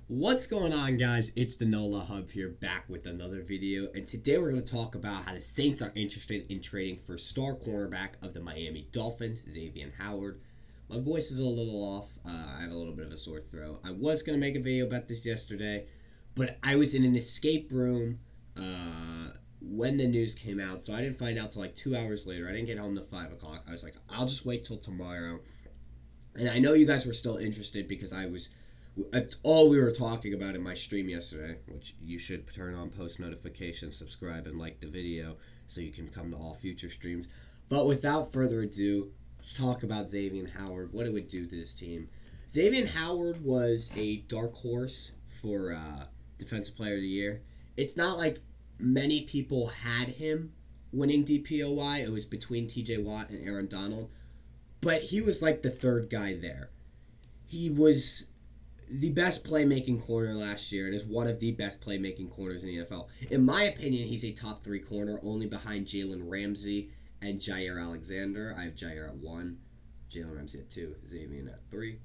What's going on, guys? It's the NOLA Hub here, back with another video, and today we're going to talk about how the Saints are interested in trading for star cornerback of the Miami Dolphins, Xavien Howard. My voice is a little off. I have a little bit of a sore throat. I was going to make a video about this yesterday, but I was in an escape room when the news came out, so I didn't find out till like 2 hours later. I didn't get home till 5 o'clock. I was like, I'll just wait till tomorrow. And I know you guys were still interested because that's all we were talking about in my stream yesterday, which you should turn on post notifications, subscribe, and like the video so you can come to all future streams. But without further ado, let's talk about Xavien Howard, what it would do to this team. Xavien Howard was a dark horse for Defensive Player of the Year. It's not like many people had him winning DPOY. It was between TJ Watt and Aaron Donald. But he was like the third guy there. He was the best playmaking corner last year and is one of the best playmaking corners in the NFL. In my opinion, he's a top three corner, only behind Jalen Ramsey and Jair Alexander. I have Jair at 1, Jalen Ramsey at 2, Xavien at 3.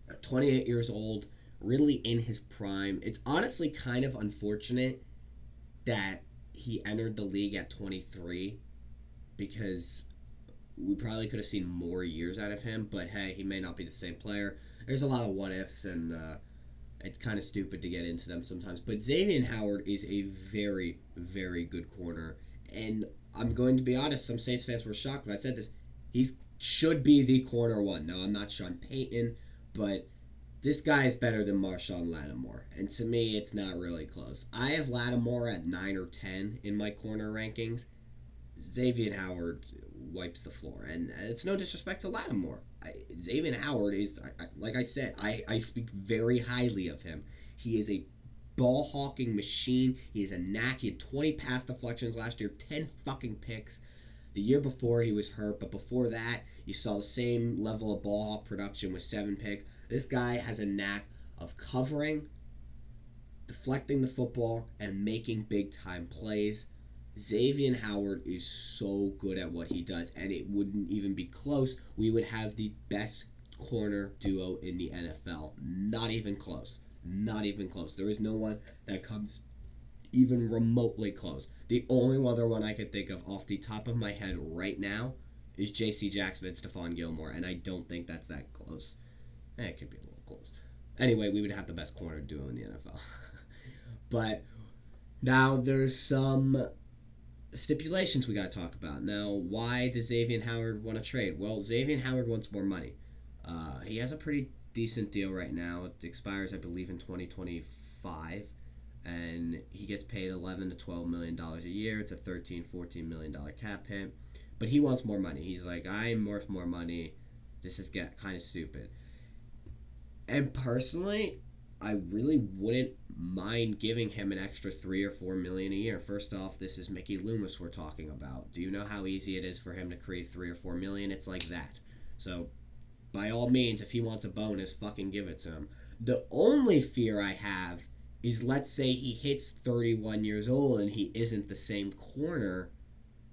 At 28 years old, really in his prime. It's honestly kind of unfortunate that he entered the league at 23 because we probably could have seen more years out of him, but hey, he may not be the same player. There's a lot of what ifs, and it's kind of stupid to get into them sometimes. But Xavien Howard is a very, very good corner, and I'm going to be honest, some Saints fans were shocked when I said this. He should be the corner one. Now, I'm not Sean Payton, but this guy is better than Marshawn Lattimore, and to me, it's not really close. I have Lattimore at 9 or 10 in my corner rankings. Xavien Howard wipes the floor, and it's no disrespect to Lattimore. Xavien Howard is, like I said, I speak very highly of him. He is a ball hawking machine. He is a knack. He had 20 pass deflections last year, 10 fucking picks. The year before he was hurt, but before that, you saw the same level of ball hawk production with 7 picks. This guy has a knack of covering, deflecting the football, and making big time plays. Xavien Howard is so good at what he does, and it wouldn't even be close. We would have the best corner duo in the NFL. Not even close. Not even close. There is no one that comes even remotely close. The only other one I could think of off the top of my head right now is J.C. Jackson and Stephon Gilmore, and I don't think that's that close. It could be a little close. Anyway, we would have the best corner duo in the NFL. But now there's some stipulations we got to talk about. Now, why does Xavien Howard want to trade? Well, Xavien Howard wants more money. He has a pretty decent deal right now. It expires, I believe, in 2025, and he gets paid $11 to $12 million a year. It's a $13-14 million cap hit, but he wants more money. He's like, I'm worth more money. This is kind of stupid. And personally, I really wouldn't mind giving him an extra $3 or $4 million a year. First off, this is Mickey Loomis we're talking about. Do you know how easy it is for him to create $3 or $4 million? It's like that. So, by all means, if he wants a bonus, fucking give it to him. The only fear I have is, let's say he hits 31 years old and he isn't the same corner.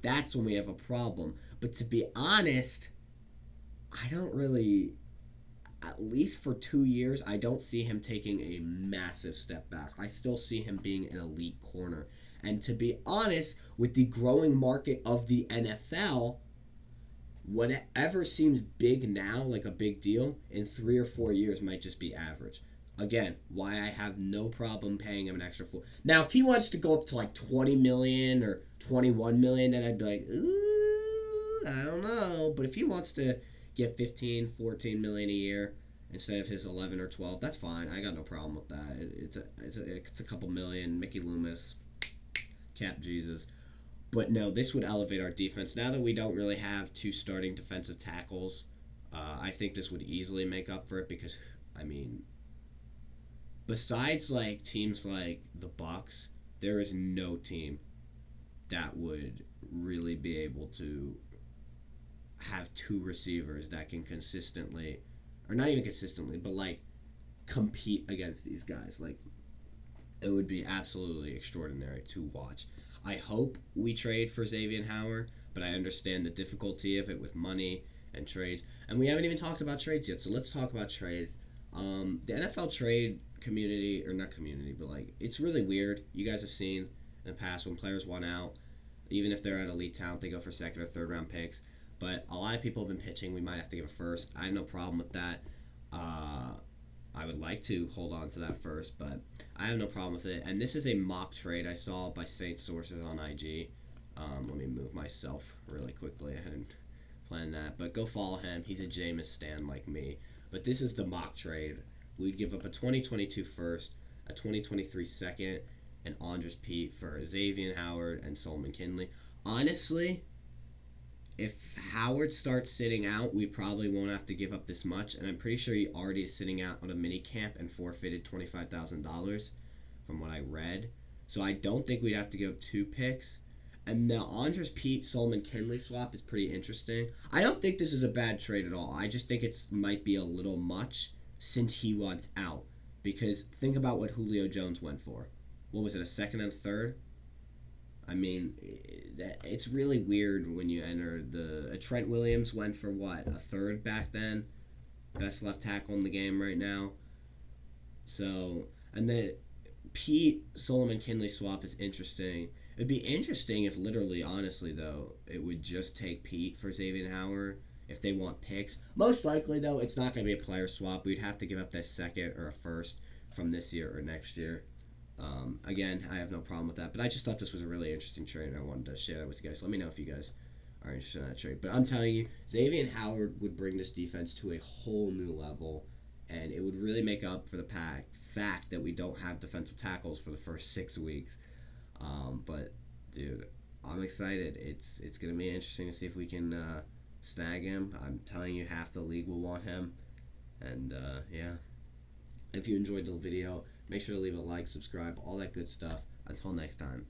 That's when we have a problem. But to be honest, I don't really, at least for 2 years, I don't see him taking a massive step back. I still see him being an elite corner. And to be honest, with the growing market of the NFL, whatever seems big now, like a big deal, in 3 or 4 years might just be average. Again, why I have no problem paying him an extra 4. Now, if he wants to go up to like 20 million or 21 million, then I'd be like, ooh, I don't know. But if he wants to get 15, 14 million a year instead of his 11 or 12, that's fine. I got no problem with that. It's a couple million. Mickey Loomis, Cap Jesus. But no, this would elevate our defense. Now that we don't really have 2 starting defensive tackles, I think this would easily make up for it because, I mean, besides like teams like the Bucks, there is no team that would really be able to have 2 receivers that can consistently, or not even consistently, but like compete against these guys. Like, it would be absolutely extraordinary to watch. I hope we trade for Xavien Howard, but I understand the difficulty of it with money and trades. And we haven't even talked about trades yet, so let's talk about trade. The NFL trade community, or not community, but like it's really weird. You guys have seen in the past when players want out, even if they're at elite talent, they go for second or third round picks. But a lot of people have been pitching. We might have to give a first. I have no problem with that. Uh, I would like to hold on to that first, but I have no problem with it. And this is a mock trade I saw by Saint sources on IG. Let me move myself really quickly. I hadn't planned that, but go follow him. He's a Jameis stan like me. But this is the mock trade. We'd give up a 2022 first, a 2023 second, and Andres Pete for Xavien Howard and Solomon Kinley. Honestly, if Howard starts sitting out, we probably won't have to give up this much. And I'm pretty sure he already is sitting out on a mini camp and forfeited $25,000 from what I read. So I don't think we'd have to give up 2 picks. And the Andres Pete Solomon Kinley swap is pretty interesting. I don't think this is a bad trade at all. I just think it might be a little much since he wants out. Because think about what Julio Jones went for. What was it, a second and a third? I mean, it's really weird when you enter the. Trent Williams went for what, a third back then? Best left tackle in the game right now. So, and the Pete Solomon Kinley swap is interesting. It'd be interesting if literally, honestly, though, it would just take Pete for Xavien Howard if they want picks. Most likely, though, it's not going to be a player swap. We'd have to give up that second or a first from this year or next year. Again, I have no problem with that, but I just thought this was a really interesting trade, and I wanted to share that with you guys. Let me know if you guys are interested in that trade. But I'm telling you, Xavien Howard would bring this defense to a whole new level, and it would really make up for the fact that we don't have defensive tackles for the first 6 weeks. But dude, I'm excited. It's gonna be interesting to see if we can snag him. I'm telling you, half the league will want him, and yeah. If you enjoyed the video, make sure to leave a like, subscribe, all that good stuff. Until next time.